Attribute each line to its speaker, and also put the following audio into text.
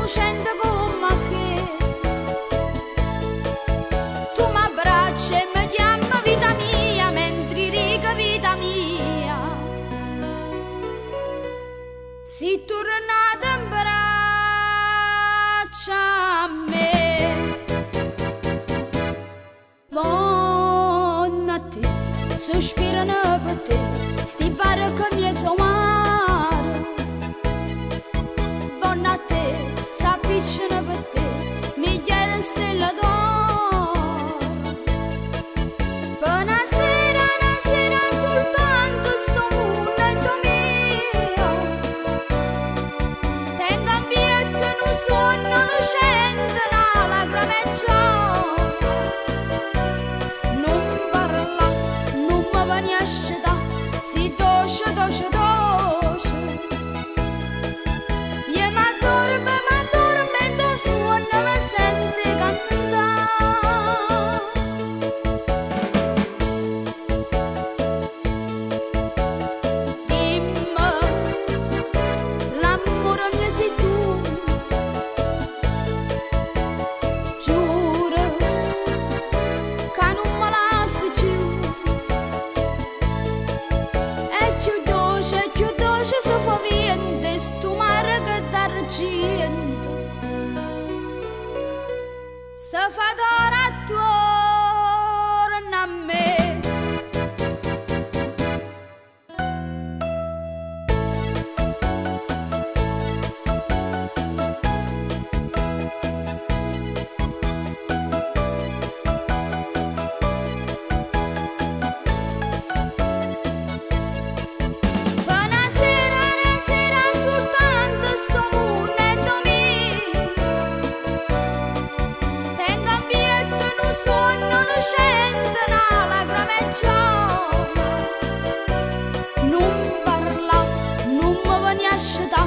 Speaker 1: innocente come che tu mi abbracci e mi chiami vita mia, mentre riga vita mia. Si tornata in braccia a me, buonanotte, sospirano per te, sti pare che mi è mare. Buonanotte, s'avvicina per te, migliaia stella d'oro. Una sera soltanto sto mondo mio, tengo ambiente in un sonno lucente, una lacrima e gioia. Non parla, non mi vieni a scetà, si tosce, tosce, tosce. Io m'addormento e do suono mi sente cantare. Dimmi, l'amore mio sei tu, giuro che non me lasci più. E più dolce se fa vento, sto mare che d'argento se fa d'oro attorno a me. Una sera soltanto sto mondo mio, tengo ambiente in un sonno lucente, una lacrima e gioia. Non parla, non mi vieni a scetà,